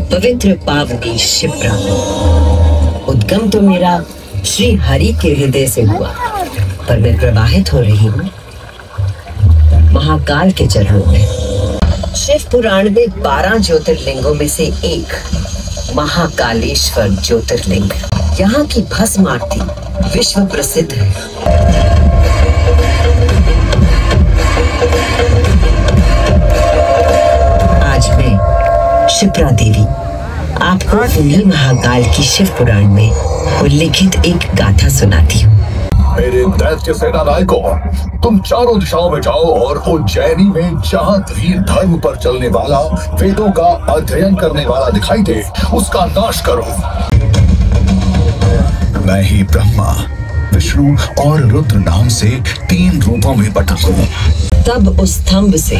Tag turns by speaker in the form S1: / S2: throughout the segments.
S1: पवित्र पावनी शिप्रा। उद्गम तो मेरा श्री हरि के हृदय से हुआ, पर मैं प्रवाहित हो रही हूँ महाकाल के चरणों में। शिव पुराण में 12 ज्योतिर्लिंगों में से एक महाकालेश्वर ज्योतिर्लिंग, यहाँ की भस्म आरती विश्व प्रसिद्ध है। आज मैं शिप्रा देवी आपको उन्हीं महाकाल की शिव पुराण में उल्लिखित एक गाथा सुनाती हूँ।
S2: मेरे दैत्य सेना नायकों, तुम चारों दिशाओं में जाओ और उज्जैनी में जहाँ धीर धर्म पर चलने वाला, वेदों का अध्ययन करने वाला दिखाई दे, उसका नाश करो। मैं ही ब्रह्मा, विष्णु और रुद्र नाम से 3 रूपों में बटा हूँ।
S1: तब उस स्तंभ से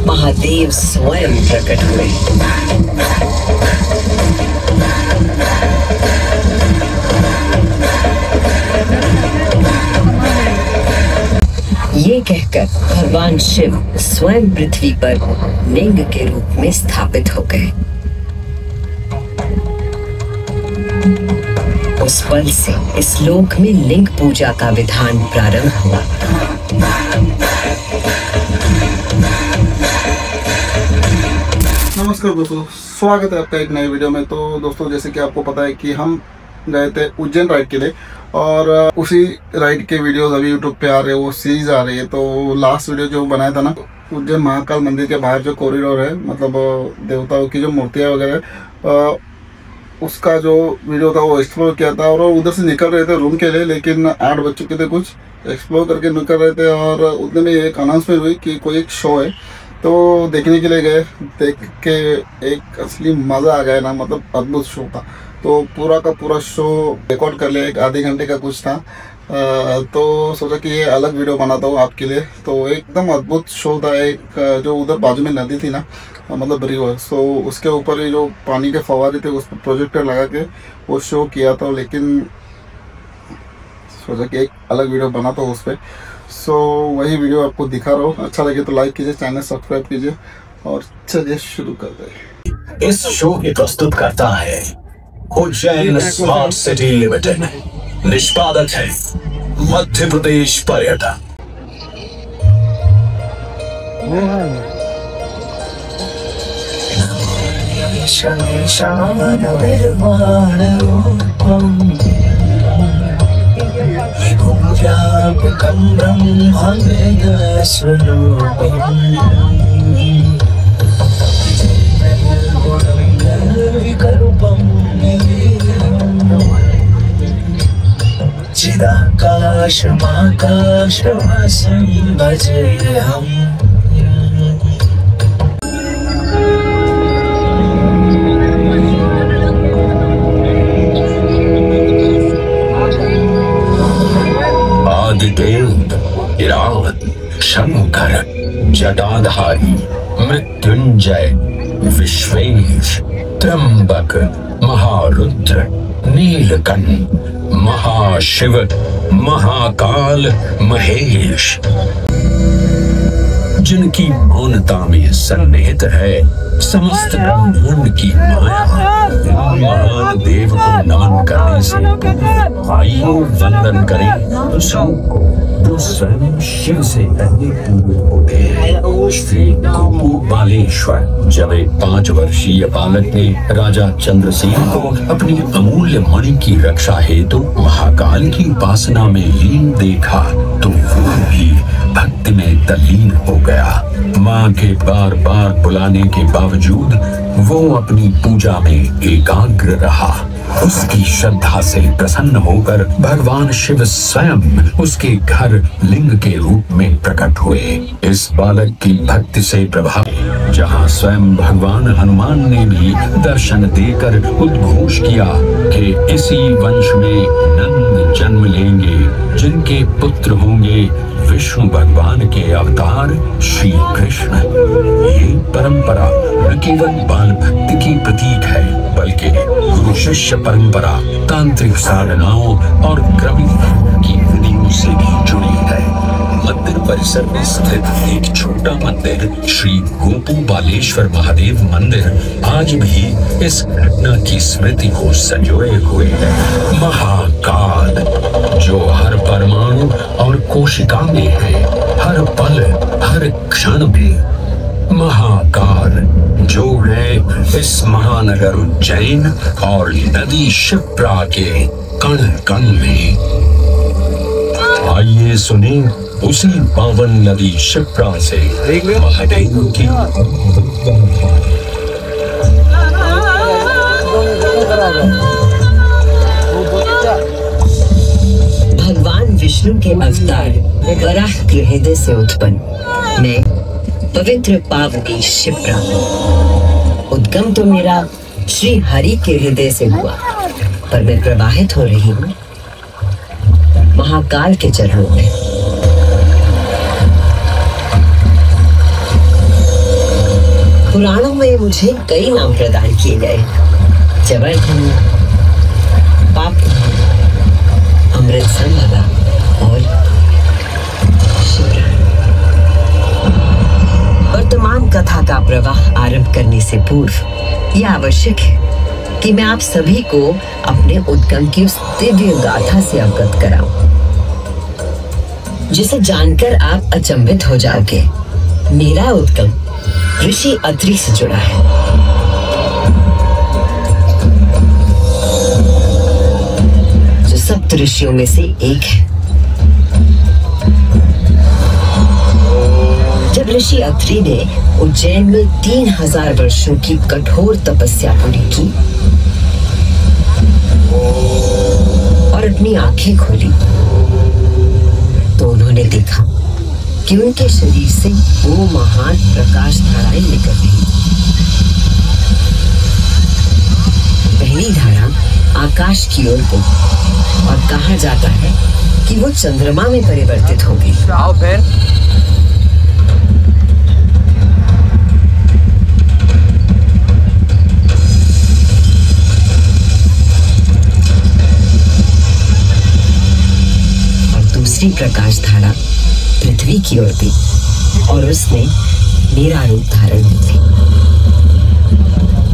S1: महादेव स्वयं प्रकट हुए। ये कहकर भगवान शिव स्वयं पृथ्वी पर लिंग के रूप में स्थापित हो गए। उस पल से इस लोक में लिंग पूजा का विधान प्रारंभ हुआ।
S3: नमस्कार दोस्तों, स्वागत है आपका एक नए वीडियो में। तो दोस्तों, जैसे कि आपको पता है कि हम गए थे उज्जैन राइड के लिए, और उसी राइड के वीडियोस अभी यूट्यूब पे आ रहे हैं, वो सीरीज आ रही है। तो लास्ट वीडियो जो बनाया था ना, उज्जैन महाकाल मंदिर के बाहर जो कॉरिडोर है, मतलब देवताओं की जो मूर्तियाँ वगैरह, उसका जो वीडियो था वो एक्सप्लोर किया था। और उधर से निकल रहे थे रूम के लिए, लेकिन 8 बज चुके थे, कुछ एक्सप्लोर करके निकल रहे थे। और उतने में एक अनाउंसमेंट हुई कि कोई एक शो है, तो देखने के लिए गए। देख के एक असली मज़ा आ गया ना, मतलब अद्भुत शो था। तो पूरा का पूरा शो रिकॉर्ड कर लिया, एक आधे घंटे का कुछ था। तो सोचा कि ये अलग वीडियो बनाता हूँ आपके लिए। तो एकदम अद्भुत शो था। एक जो उधर बाजू में नदी थी ना, मतलब रिवर, सो उसके ऊपर ये जो पानी के फव्वारे थे, उस पर प्रोजेक्टर लगा के वो शो किया था। लेकिन सोचा कि एक अलग वीडियो बनाता हूँ उस पर। सो वही वीडियो आपको दिखा रहा हूँ। अच्छा लगे तो लाइक कीजिए, चैनल सब्सक्राइब कीजिए, और चलिए शुरू करते हैं।
S2: इस शो की प्रस्तुत करता है उज्जैन स्मार्ट सिटी लिमिटेड। निष्पादक है मध्य प्रदेश पर्यटन।
S4: चिदाकाश माकाश वासं भजे हम। आदिदेव, इरावत, शंकर, जटाधारी, मृत्युंजय, विश्वेश, त्र्यंबक, महारुद्र, नीलकंठ, महाशिव, महाकाल, महेश, जिनकी मौनता में सन्निहित है समस्त ब्रह्मांड की माया। महान देव को नमन करने से आइए वंदन करें उस रूप को जो स्वयं शिव से पूर्ण होते हैं। श्री गोपालेश्वर। जब एक 5 वर्षीय बालक ने राजा चंद्रसेन को अपनी अमूल्य मणि की रक्षा हेतु महाकाल की उपासना में लीन देखा, तो वो भी भक्ति में तल्लीन हो गया। माँ के बार बार बुलाने के बावजूद वो अपनी पूजा में एकाग्र रहा। उसकी श्रद्धा से प्रसन्न होकर भगवान शिव स्वयं उसके घर लिंग के रूप में प्रकट हुए। इस बालक की भक्ति से प्रभावित जहाँ स्वयं भगवान हनुमान ने भी दर्शन देकर उद्घोष किया कि इसी वंश में नंद जन्म लेंगे, जिनके पुत्र होंगे विष्णु भगवान के अवतार श्री कृष्ण। ये परंपरा न केवल बाल भक्ति की प्रतीक है, बल्कि गुरु शिष्य परंपरा, तांत्रिक साधनाओं और क्रमिक की विधियों से भी जुड़ी है। मंदिर परिसर में स्थित एक छोटा मंदिर श्री गोपू बालेश्वर महादेव मंदिर आज भी इस घटना की स्मृति को संजोए हुए है। महाकाल जो हर परमाणु और कोशिका में है, हर पल हर क्षण में। महाकाल जो है इस महानगर उज्जैन और नदी शिप्रा के कण कण में। आइए सुने उसी पावन नदी शिप्रा से महादेव की।
S1: भगवान विष्णु के अवतार वराह के हृदय से उत्पन्न मैं पवित्र पावनी शिप्रा। उद्गम तो मेरा श्री हरि के हृदय से हुआ, पर मैं प्रवाहित हो रही हूँ महाकाल के चरणों में। पुराणों में मुझे कई नाम प्रदान किए गए, जबरधन, पाप, अमृत संभवा और शिप्रा। वर्तमान कथा का प्रवाह आरंभ करने से पूर्व यह आवश्यक है कि मैं आप सभी को अपने उद्गम की उस दिव्य गाथा से अवगत कराऊं, जिसे जानकर आप अचंभित हो जाओगे। मेरा उद्गम ऋषि अत्रि से जुड़ा है। जो सप्त ऋषियों में से एक है। जब ऋषि अत्रि ने उज्जैन में 3000 वर्षों की कठोर तपस्या पूरी की और अपनी आंखें खोली, तो उन्होंने देखा कि उनके शरीर से वो महान प्रकाश धाराएं निकल रही। पहली धारा आकाश की ओर गई और कहा जाता है कि वो चंद्रमा में परिवर्तित हो गई।
S5: आओ फिर।
S1: दूसरी प्रकाश धारा पृथ्वी की ओर गई और उसने मेरा रूप धारण किया।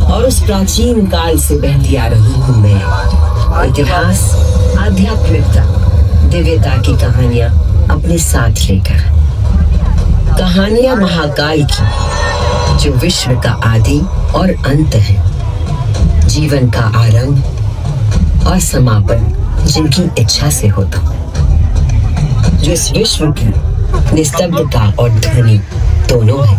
S1: और उस प्राचीन काल से बहती आ रही हूँ मैं इतिहास, आध्यात्मिकता, दिव्यता की कहानियां अपने साथ लेकर। कहानियां महाकाल की जो विश्व का आदि और अंत है, जीवन का आरंभ और समापन जिनकी इच्छा से होता, जो इस विश्व की निस्तब्धता और ध्वनि दोनों है।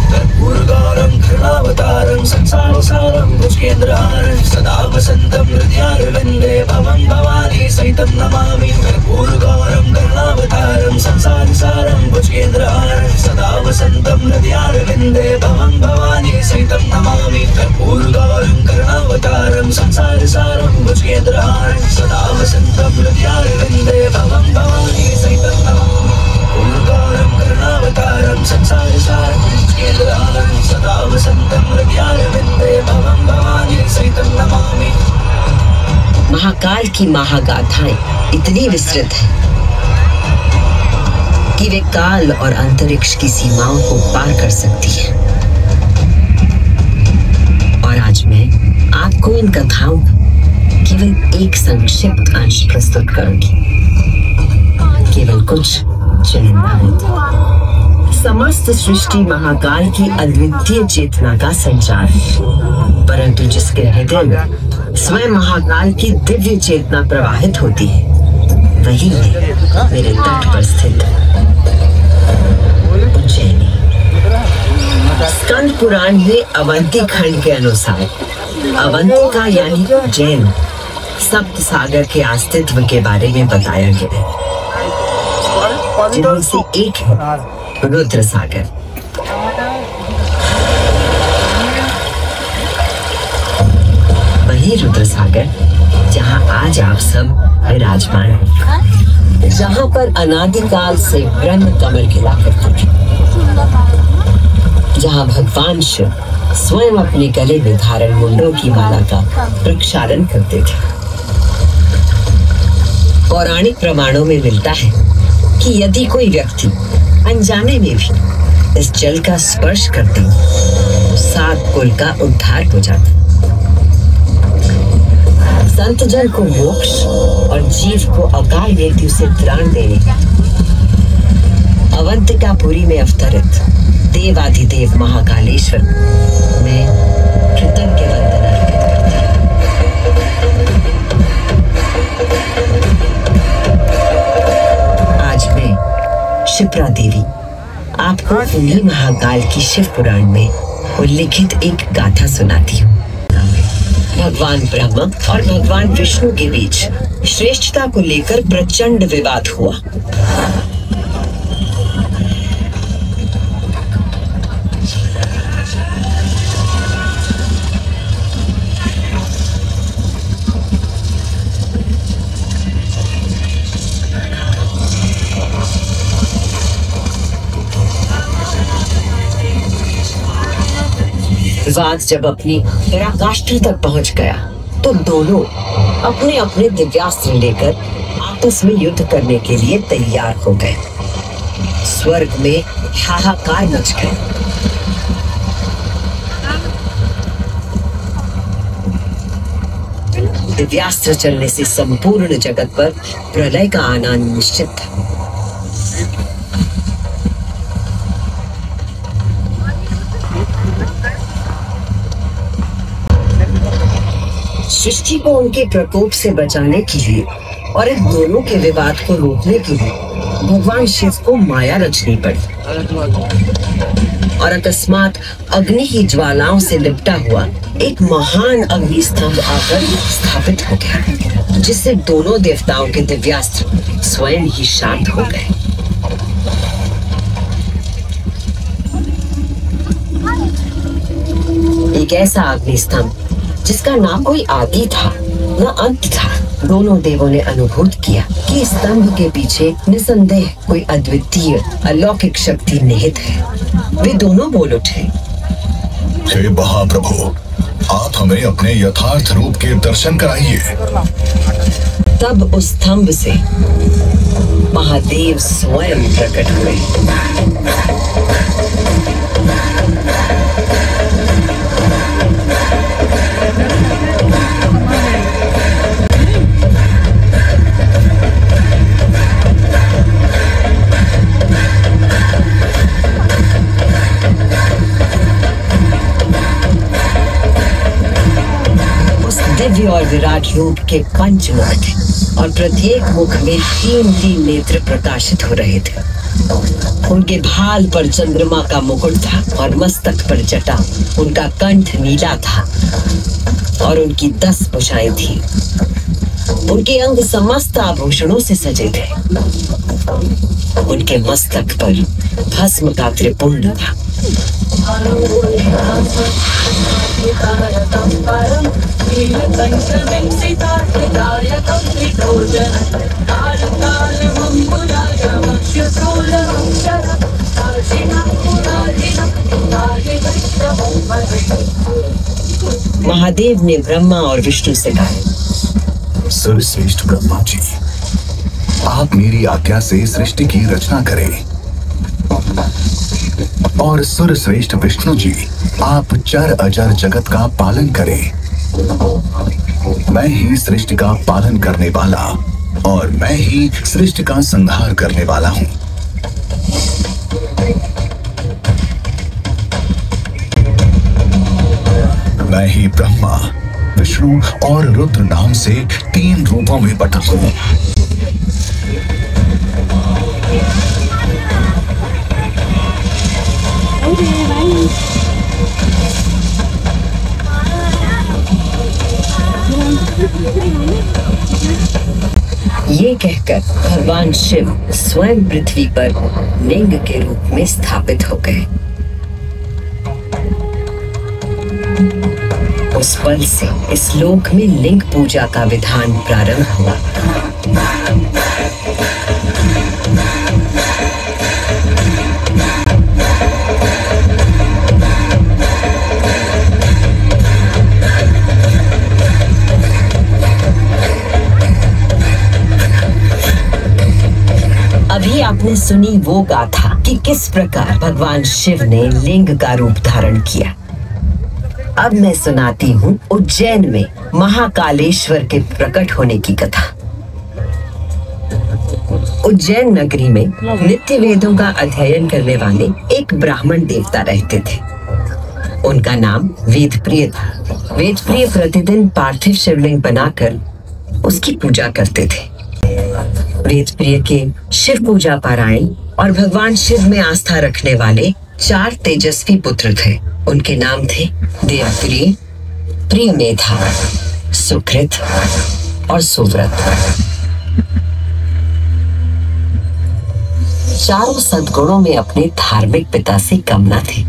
S6: कर्पूरगारं कृणावतारं संसारसारं भुजगेन्द्रहारं सदा वसन्तं हृदयारविन्दे भवं भवानी सहितं नमामि। कर्पूरगारं कृणावतारं संसारसारं भुजगेन्द्रहारं सदा वसन्तं हृदयारविन्दे भवं भवानी सहितं नमामि। कर्पूरगारं कृणावतारं संसारसारं भुजगेन्द्रहारं सदा वसन्तं हृदयारविन्दे भवं भवानी सहितं नमामि। कर्पूरगारं कृणावतारं संसारसारं भुजगेन्द्रहारं सदा वसन्तं हृदयारविन्दे भवं भवानी सहितं नमामि।
S1: महाकाल की महागाथाएं इतनी विस्तृत है कि वे काल और अंतरिक्ष की सीमाओं को पार कर सकती है। और आज मैं आपको इन कथाओं का केवल एक संक्षिप्त अंश प्रस्तुत करूंगी, केवल कुछ चुनिंदा। समस्त सृष्टि महाकाल की अद्वितीय चेतना का संचार है, परंतु जिसके हृदय में स्वयं महाकाल की दिव्य चेतना प्रवाहित होती है, वही है मेरे तट पर स्थित उज्जैनी। स्कंद पुराण में अवंती खंड के अनुसार अवंतिका यानी उज्जैन सप्त सागर के अस्तित्व के बारे में बताया गया है, जिनमें से एक है रुद्र सागर। वही रुद्र सागर जहां आज आप सब विराजमान हैं, जहां पर अनादिकाल से ब्रह्म कमल खिला करते थे, जहां भगवान शिव स्वयं अपने गले में धारण मुंडों की माला का प्रक्षालन करते थे। पौराणिक प्रमाणों में मिलता है कि यदि कोई व्यक्ति अनजाने में भी इस जल का स्पर्श करते तो 7 कुल का उद्धार हो जाता। संत जल को मोक्ष और जीव को अकाल मृत्यु से त्राण देने अवंतिकापुरी में अवतरित देवाधिदेव महाकालेश्वर में कृतज्ञ वंदना अर्पित करती हूँ। आज मैं शिप्रा देवी आपको उन्हीं महाकाल की शिव पुराण में उल्लिखित एक गाथा सुनाती हूँ। भगवान ब्रह्मा और भगवान विष्णु के बीच श्रेष्ठता को लेकर प्रचंड विवाद हुआ। विवाद जब अपनी पराकाष्ठा तक पहुंच गया तो दोनों अपने अपने दिव्यास्त्र लेकर आपस में युद्ध करने के लिए तैयार हो गए। स्वर्ग में हाहाकार मच गया। दिव्यास्त्र चलने से संपूर्ण जगत पर प्रलय का आना निश्चित था। सृष्टि को उनके प्रकोप से बचाने के लिए और इन दोनों के विवाद को रोकने के लिए भगवान शिव को माया रचनी पड़ी और अकस्मात अग्नि की ज्वालाओं से लिपटा हुआ एक महान अग्नि स्तंभ आकर स्थापित हो गया, जिससे दोनों देवताओं के दिव्यास्त्र स्वयं ही शांत हो गए। एक ऐसा अग्नि स्तंभ जिसका ना कोई आदि था न अंत था। दोनों देवों ने अनुभूत किया कि इस स्तंभ के पीछे निसंदेह कोई अद्वितीय अलौकिक शक्ति निहित है। वे दोनों बोल उठे,
S2: हे महाप्रभु, आप हमें अपने यथार्थ रूप के दर्शन कराइए।
S1: तब उस स्तंभ से महादेव स्वयं प्रकट हुए। दिव्य और विराट रूप के 5 मुख थे और प्रत्येक मुख में 3 नेत्र प्रकाशित हो रहे थे। उनके भाल पर चंद्रमा का मुकुट था और मस्तक पर जटा। उनका कंठ नीला था और उनकी 10 भुजाएं थी। उनके अंग समस्त आभूषणों से सजे थे। उनके मस्तक पर भस्म का त्रिपुंड था। महादेव ने ब्रह्मा और विष्णु से कहा,
S2: सर्वश्रेष्ठ ब्रह्मा जी, आप मेरी आज्ञा से सृष्टि की रचना करें और सर्वश्रेष्ठ विष्णु जी, आप चर अजर जगत का पालन करें। मैं ही सृष्टि का पालन करने वाला और मैं ही सृष्टि का संहार करने वाला हूँ। मैं ही ब्रह्मा, विष्णु और रुद्र नाम से 3 रूपों में प्रकट हूँ।
S1: ये कहकर भगवान शिव स्वयं पृथ्वी पर लिंग के रूप में स्थापित हो गए। उस पल से इस लोक में लिंग पूजा का विधान प्रारंभ हुआ। अभी आप आपने सुनी वो गाथा कि किस प्रकार भगवान शिव ने लिंग का रूप धारण किया। अब मैं सुनाती हूँ उज्जैन में महाकालेश्वर के प्रकट होने की कथा। उज्जैन नगरी में नित्य वेदों का अध्ययन करने वाले एक ब्राह्मण देवता रहते थे। उनका नाम वेदप्रिय था। वेदप्रिय प्रतिदिन पार्थिव शिवलिंग बनाकर उसकी पूजा करते थे। वेदप्रिय के शिव पूजा पारायण और भगवान शिव में आस्था रखने वाले 4 तेजस्वी पुत्र थे। उनके नाम थे देवप्रिय, प्रियमेधा, सुकृत और सुव्रत। चारों सद्गुणों में अपने धार्मिक पिता से कम न थे।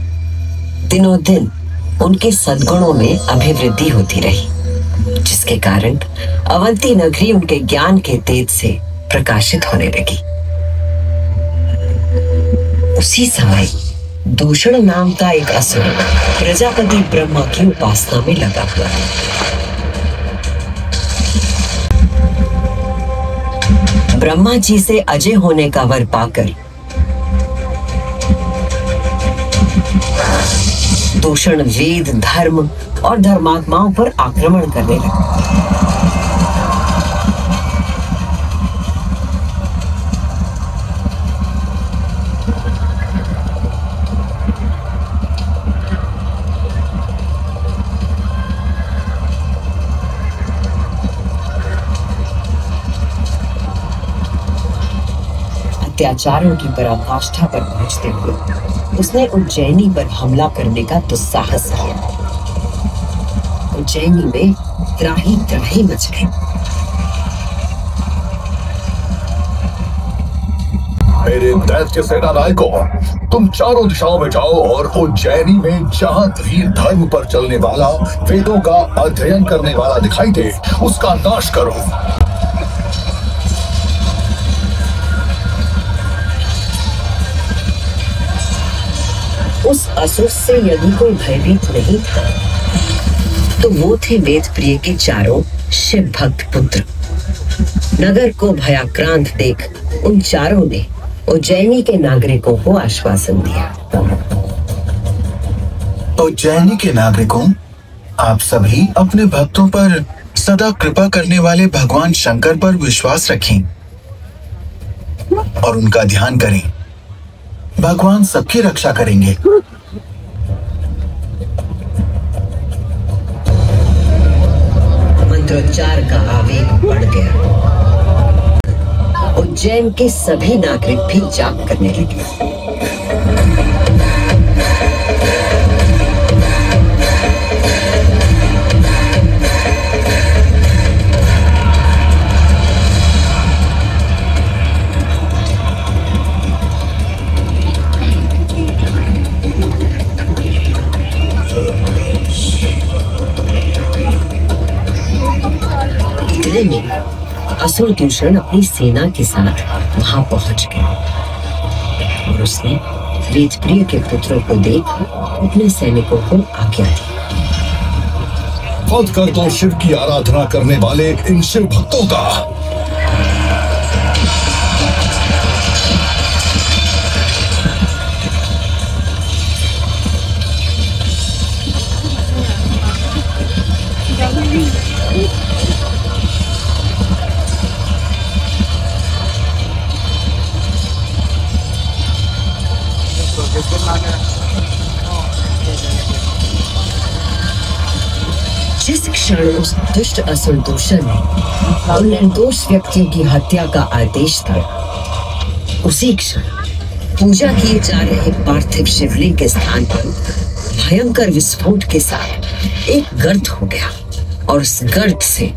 S1: दिनों दिन उनके सद्गुणों में अभिवृद्धि होती रही, जिसके कारण अवंती नगरी उनके ज्ञान के तेज से प्रकाशित होने लगी। उसी समय दूषण नाम का एक असुर प्रजापति ब्रह्मा की उपासना में लगा हुआ। ब्रह्मा जी से अजय होने का वर पाकर दूषण वेद, धर्म और धर्मात्माओं पर आक्रमण करने लगा। अत्याचारों की पराकाष्ठा पर पहुंचते हुए उसने उज्जैनी पर हमला करने का दुस्साहस किया। उज्जैनी में त्राही त्राही मच गई।
S2: मेरे दैत्य सेना नायकों, तुम चारों दिशाओं में जाओ और उज्जैनी में जहां धीर धर्म पर चलने वाला, वेदों का अध्ययन करने वाला दिखाई दे, उसका नाश करो।
S1: उस असुर से यदि कोई भयभीत नहीं था तो वो थे वेदप्रिय के चारों शिव भक्त पुत्र। नगर को भयाक्रांत देख उन चारों ने उज्जैनी के नागरिकों को आश्वासन दिया।
S5: उज्जैनी के नागरिकों, आप सभी अपने भक्तों पर सदा कृपा करने वाले भगवान शंकर पर विश्वास रखें और उनका ध्यान करें। भगवान सबकी रक्षा करेंगे।
S1: मंत्रोच्चार का आवेग बढ़ गया। उज्जैन के सभी नागरिक भी जाप करने लगे। में असुर दूषण अपनी सेना के साथ वहां पहुंच गया और उसने वेदप्रिय के पुत्रों को देख अपने सैनिकों को आज्ञा दी।
S2: वध कर दो शिव की आराधना करने वाले इन शिव भक्तों का।
S1: जिस क्षण उस दुष्ट असुर दूषण ने उन निर्दोष व्यक्तियों की हत्या का आदेश दिया, उसी क्षण पूजा किए जा रहे पार्थिव शिवलिंग के स्थान पर भयंकर विस्फोट के साथ एक गर्त हो गया और उस गर्त से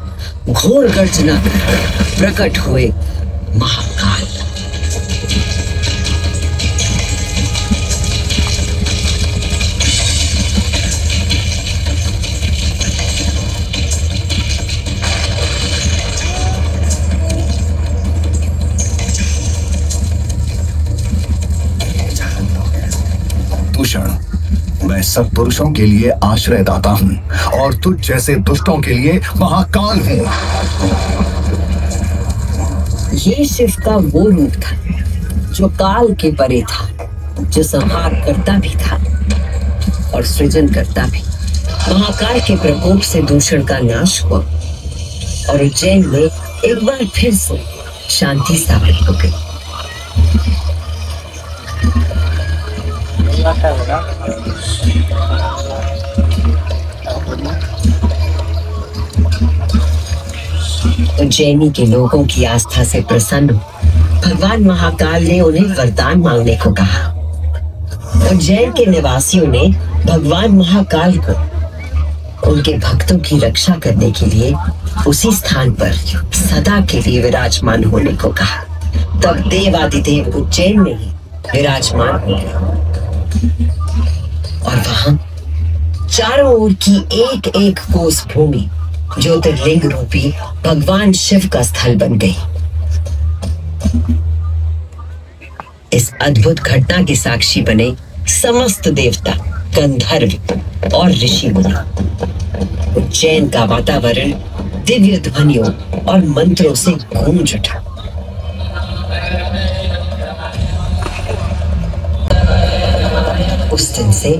S1: घोर गर्जना प्रकट हुए महाकाल।
S2: मैं सब पुरुषों के लिए आश्रयदाता हूँ और तुझ जैसे दुष्टों के लिए महाकाल हूँ।
S1: ये शिव का वो रूप था जो काल के परे था, जो संहार करता भी था और सृजन करता भी। महाकाल के प्रकोप से दूषण का नाश हुआ और उज्जैन में एक बार फिर से शांति स्थापित हो गई। उज्जैनी के लोगों की आस्था से प्रसन्न भगवान महाकाल ने उन्हें वरदान मांगने को कहा। उज्जैन के निवासियों ने भगवान महाकाल को उनके भक्तों की रक्षा करने के लिए उसी स्थान पर सदा के लिए विराजमान होने को कहा। तब देवादिदेव उज्जैन में ही विराजमान हो गए और वहां चारों ओर की एक एक कोस भूमि ज्योतिर्लिंग रूपी भगवान शिव का स्थल बन गई। इस अद्भुत घटना के साक्षी बने समस्त देवता, गंधर्व और ऋषि मुनि। उज्जैन का वातावरण दिव्य ध्वनियों और मंत्रों से गूंज उठा। उस दिन से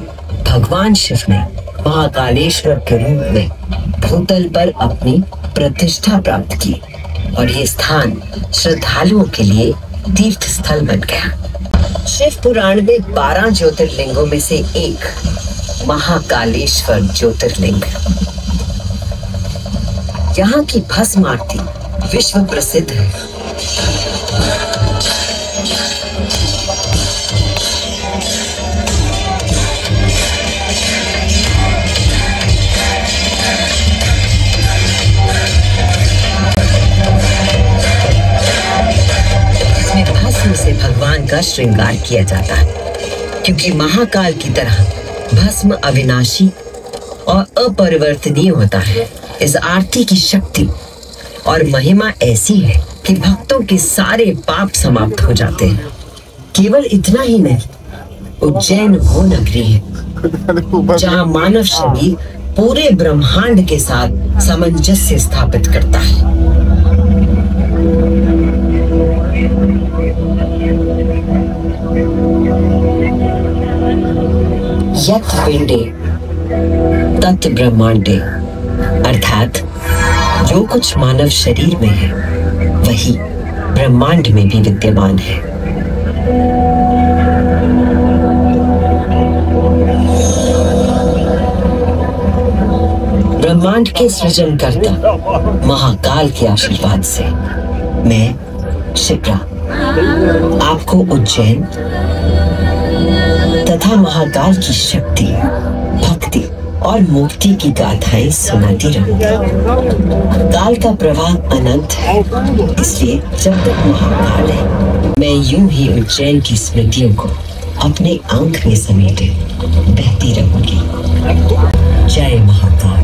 S1: भगवान शिव ने महाकालेश्वर के रूप में भूतल पर अपनी प्रतिष्ठा प्राप्त की और ये स्थान श्रद्धालुओं के लिए तीर्थ स्थल बन गया। शिव पुराण में 12 ज्योतिर्लिंगों में से एक महाकालेश्वर ज्योतिर्लिंग। यहाँ की भस्म आरती विश्व प्रसिद्ध है। भस्म से भगवान का श्रृंगार किया जाता है, क्योंकि महाकाल की तरह भस्म अविनाशी और अपरिवर्तनीय होता है। इस आरती की शक्ति और महिमा ऐसी है कि भक्तों के सारे पाप समाप्त हो जाते हैं। केवल इतना ही नहीं, उज्जैन वो नगरी है जहाँ मानव शरीर पूरे ब्रह्मांड के साथ सामंजस्य स्थापित करता है। यत् पिंडे तत् ब्रह्मांडे, अर्थात जो कुछ मानव शरीर में है वही ब्रह्मांड में भी विद्यमान है। ब्रह्मांड के सृजनकर्ता महाकाल के आशीर्वाद से मैं शिप्रा आपको उज्जैन तथा महाकाल की शक्ति, भक्ति और मुक्ति की गाथाएं सुनाती रहूंगी। काल का प्रवाह अनंत है, इसलिए जब तक महाकाल है मैं यूं ही उज्जैन की स्मृतियों को अपने आंख में समेटे बहती रहूंगी। जय महाकाल।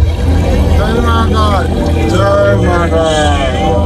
S3: जय महाकाल। जय महाकाल।